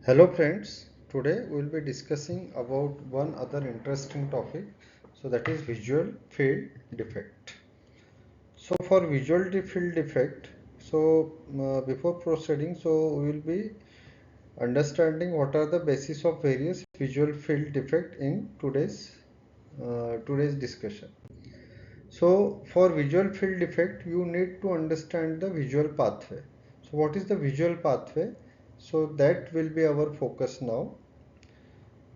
Hello friends, today we will be discussing about one other interesting topic, so that is visual field defect. So for visual field defect, before proceeding, we will be understanding what are the basis of various visual field defect in today's discussion. So for visual field defect, you need to understand the visual pathway. So what is the visual pathway? So that will be our focus now.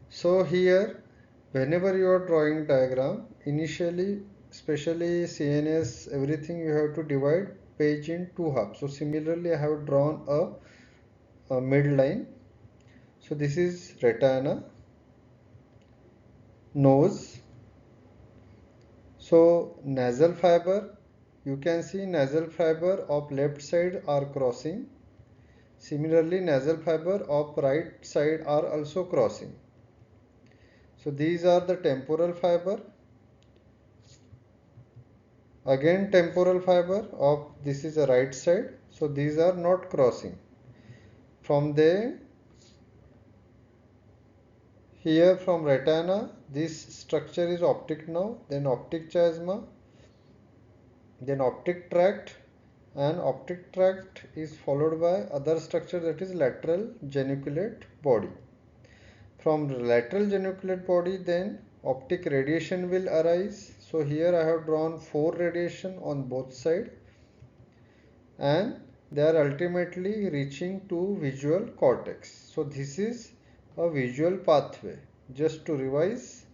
So here, whenever you are drawing diagram, initially, especially CNS, everything you have to divide page in two halves. So similarly, I have drawn a midline. So this is retina, nose. So nasal fiber, you can see nasal fiber of left side are crossing. Similarly, nasal fiber of right side are also crossing. So these are the temporal fiber. Again temporal fiber of this is the right side, so these are not crossing. From there, here from retina, this structure is optic nerve, then optic chiasma, then optic tract, and optic tract is followed by other structure, that is lateral geniculate body. From lateral geniculate body, then optic radiation will arise. So here I have drawn 4 radiation on both sides, and they are ultimately reaching to visual cortex. So this is a visual pathway. Just to revise,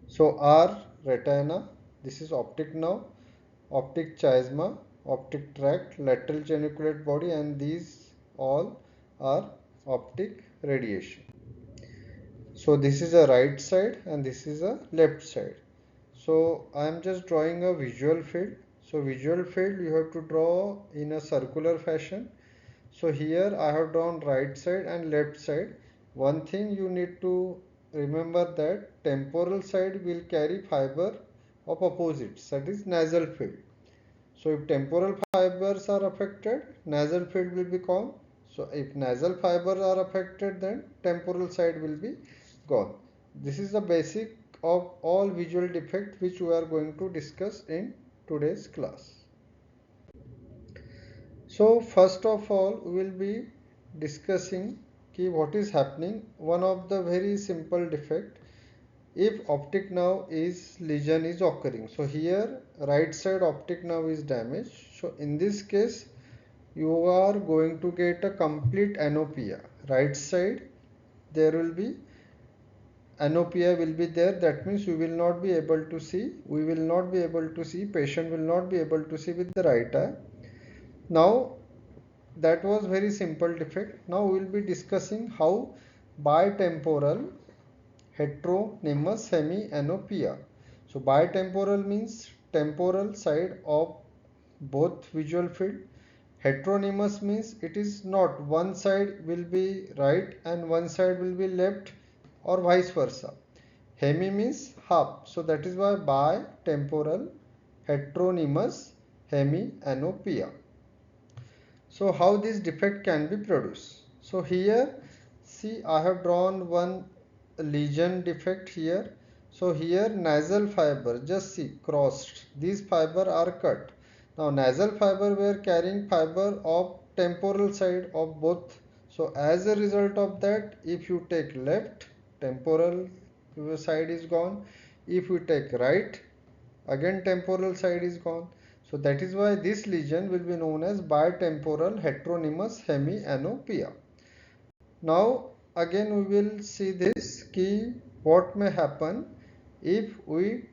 so R retina, this is optic nerve, optic chiasma, optic tract, lateral geniculate body, and these all are optic radiation. So this is a right side and this is a left side. So I am just drawing a visual field. So visual field you have to draw in a circular fashion. So here I have drawn right side and left side. One thing you need to remember, that temporal side will carry fiber of opposites, that is nasal field. So if temporal fibers are affected, nasal field will be gone. So if nasal fibers are affected, then temporal side will be gone. This is the basic of all visual defect which we are going to discuss in today's class. So first of all, we will be discussing what is happening. One of the very simple defect, if optic nerve is lesion is occurring. So here right side optic nerve is damaged. So in this case, you are going to get a complete anopia. Right side there will be anopia will be there. That means we will not be able to see. We will not be able to see. Patient will not be able to see with the right eye. Now that was very simple defect. Now we will be discussing how bitemporal heteronymous hemianopia. So bitemporal means temporal side of both visual field. Heteronymous means it is not one side will be right and one side will be left, or vice versa. Hemi means half. So that is why bitemporal heteronymous hemianopia. So how this defect can be produced? So here see I have drawn one lesion defect here. So here nasal fiber, just see crossed, these fiber are cut. Now nasal fiber were carrying fiber of temporal side of both. So as a result of that, if you take left, temporal side is gone. If you take right, again temporal side is gone. So that is why this lesion will be known as bitemporal heteronymous hemianopia. Now again we will see this key what may happen if we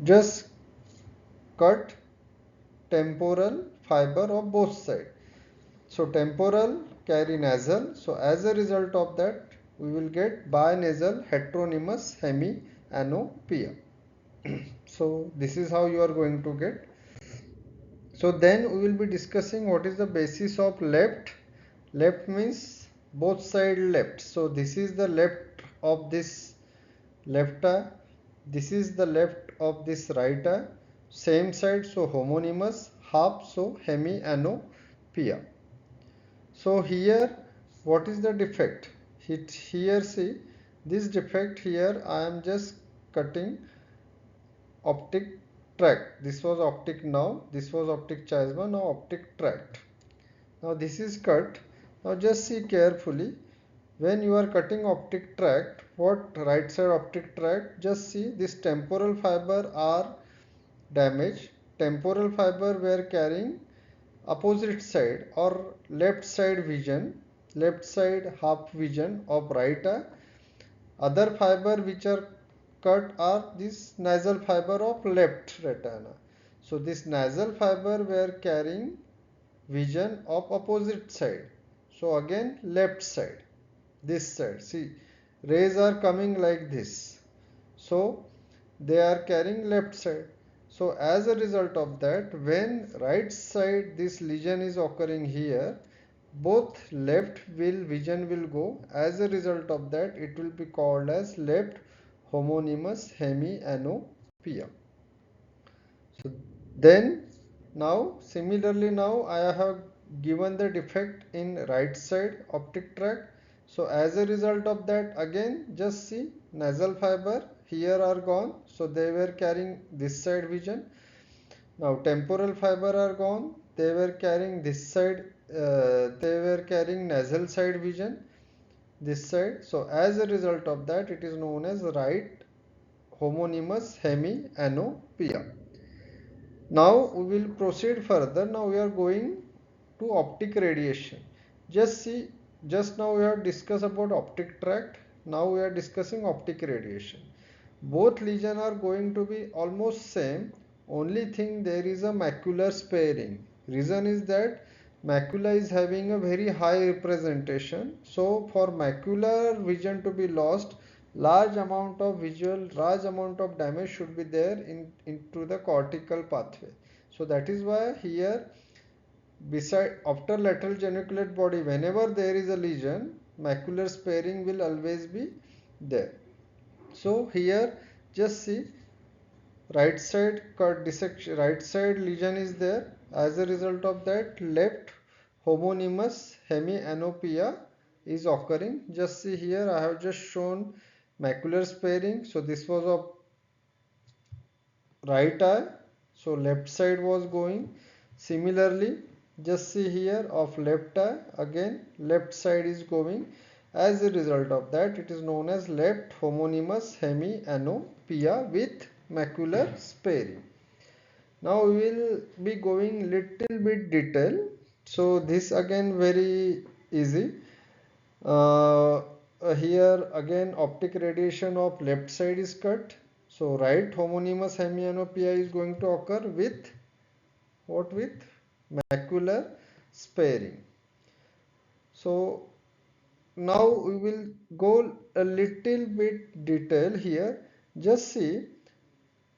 just cut temporal fiber of both sides. So temporal carry nasal. So as a result of that, we will get binasal heteronymous hemianopia. So this is how you are going to get. So then we will be discussing what is the basis of left. Left means both side left. So this is the left of this left eye. This is the left of this right eye. Same side, so homonymous, half, so hemianopia. So here, what is the defect? Here see, this defect here I am just cutting optic tract. This was optic now, this was optic chiasma, now optic tract. Now this is cut. Now just see carefully. When you are cutting optic tract, what right side optic tract, just see this temporal fiber are damaged. Temporal fiber were carrying opposite side or left side vision, left side half vision of right eye. Other fiber which are cut are this nasal fiber of left retina. So this nasal fiber were carrying vision of opposite side. So again left side, this side. See, rays are coming like this. So they are carrying left side. So as a result of that, when right side this lesion is occurring here, both left vision will go. As a result of that, it will be called as left homonymous hemianopia. So then now similarly now I have given the defect in right side optic tract. So as a result of that, again just see nasal fiber here are gone. So they were carrying this side vision. Now temporal fiber are gone. They were carrying this side. They were carrying nasal side vision, this side. So as a result of that, it is known as right homonymous hemianopia. Now we will proceed further. Now we are going to optic radiation. Just see, just now we have discussed about optic tract. Now we are discussing optic radiation. Both lesions are going to be almost same. Only thing, there is a macular sparing. Reason is that macula is having a very high representation. So for macular vision to be lost, large amount of damage should be there into the cortical pathway. So that is why here, beside after lateral geniculate body, whenever there is a lesion, macular sparing will always be there. So here just see, right side cut dissection, right side lesion is there. As a result of that, left homonymous hemianopia is occurring. Just see here, I have just shown macular sparing. So this was of right eye, so left side was going. Similarly, just see here of left eye, again left side is going. As a result of that, it is known as left homonymous hemianopia with macular sparing. Now we will be going little bit detail. So this again very easy. Here again optic radiation of left side is cut. So right homonymous hemianopia is going to occur with what? With macular sparing. So now we will go a little bit detail here. Just see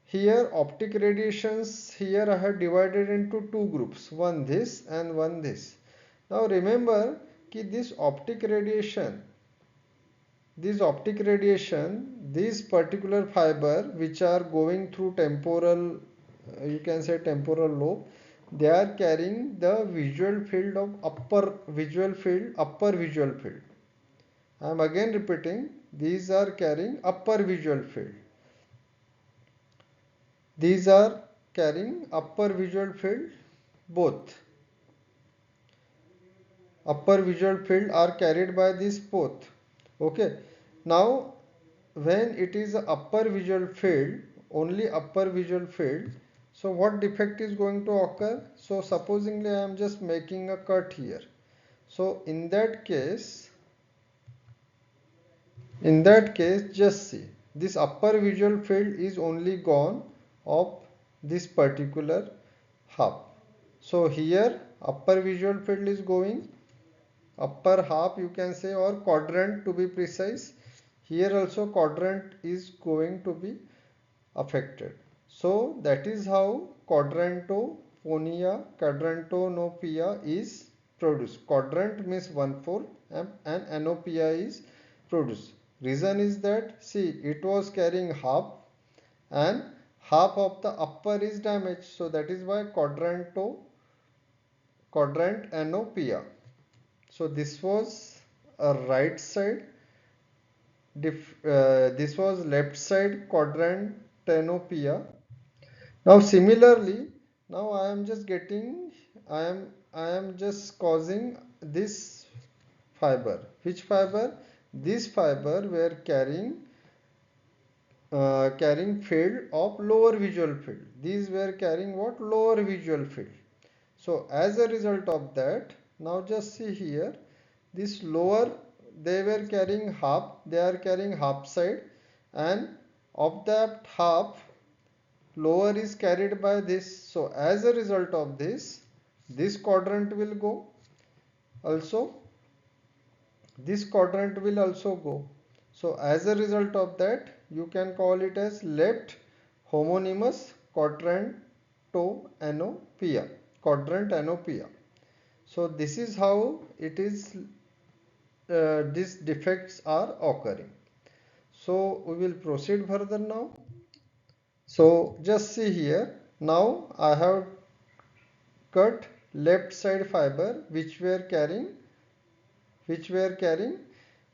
here optic radiations, here I have divided into two groups, one this and one this. Now remember कि this particular fiber which are going through temporal, you can say temporal lobe, they are carrying the visual field of upper visual field. I am again repeating, these are carrying upper visual field. These are carrying upper visual field, both. Upper visual field are carried by these both. Okay. Now when it is upper visual field, only upper visual field, so what defect is going to occur? So supposingly I am just making a cut here. So in that case just see, this upper visual field is only gone of this particular half. So here upper visual field is going, upper half you can say, or quadrant to be precise. Here also quadrant is going to be affected. So that is how quadrantonopia is produced. Quadrant means 1/4 and anopia is produced. Reason is that see, it was carrying half and half of the upper is damaged. So that is why quadrant anopia. So this was a right side, this was left side quadrant tenopia. Now similarly, now I am just getting, I am just causing this fiber. Which fiber? This fiber were carrying field of lower visual field. These were carrying what? Lower visual field. So as a result of that, now just see here, this lower, they were carrying half, they are carrying half side, and of that half, lower is carried by this. So as a result of this quadrant will go also, this quadrant will also go. So as a result of that, you can call it as left homonymous quadrantanopia. Quadrantanopia. So this is how it is, these defects are occurring. So we will proceed further now. So just see here. Now I have cut left side fiber which were carrying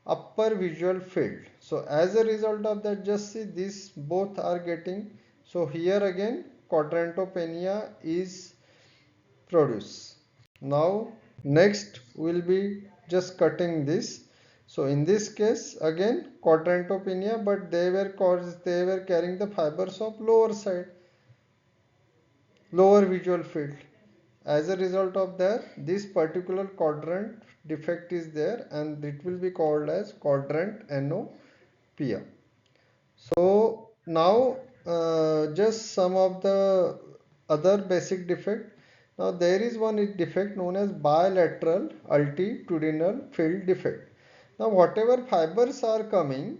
upper visual field. So as a result of that, just see these both are getting, so here again quadrantopenia is produced. Now next we'll be just cutting this. So in this case again quadrantopenia, but they were carrying the fibers of lower side, lower visual field. As a result of that, this particular quadrant defect is there, and it will be called as quadrant anopia. So now just some of the other basic defect. Now there is one defect known as bilateral altitudinal field defect. Now whatever fibers are coming,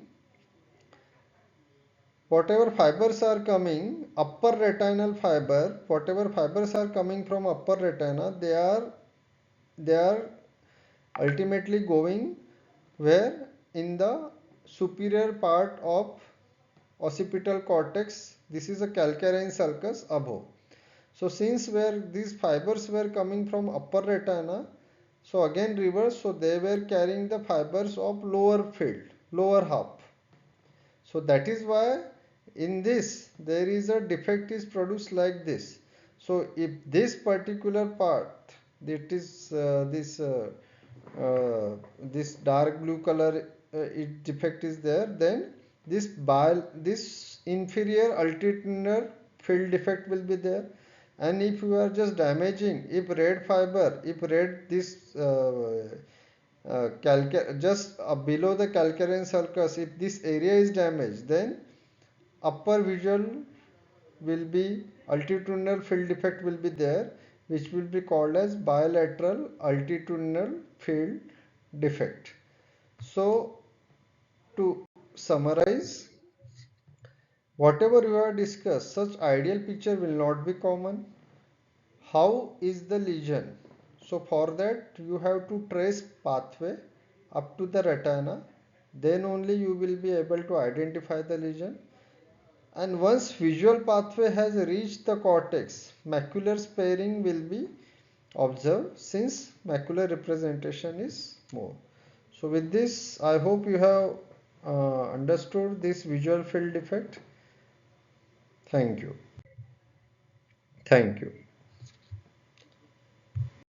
upper retinal fiber, whatever fibers are coming from upper retina, they are ultimately going where? In the superior part of occipital cortex. This is a calcarine sulcus above. So since where these fibers were coming from upper retina, so again reverse, so they were carrying the fibers of lower field, lower half. So that is why in this there is a defect is produced like this. So if this particular part, that is this dark blue color defect is there, then this inferior altitudinal field defect will be there. And if you are just damaging, if red fiber, if red this just below the calcarine sulcus, if this area is damaged, then upper visual will be, altitudinal field defect will be there, which will be called as bilateral altitudinal field defect. So to summarize, whatever we have discussed, such ideal picture will not be common. How is the lesion? So for that you have to trace pathway up to the retina, then only you will be able to identify the lesion. And once visual pathway has reached the cortex, macular sparing will be observed since macular representation is more. So with this, I hope you have understood this visual field defect. Thank you. Thank you.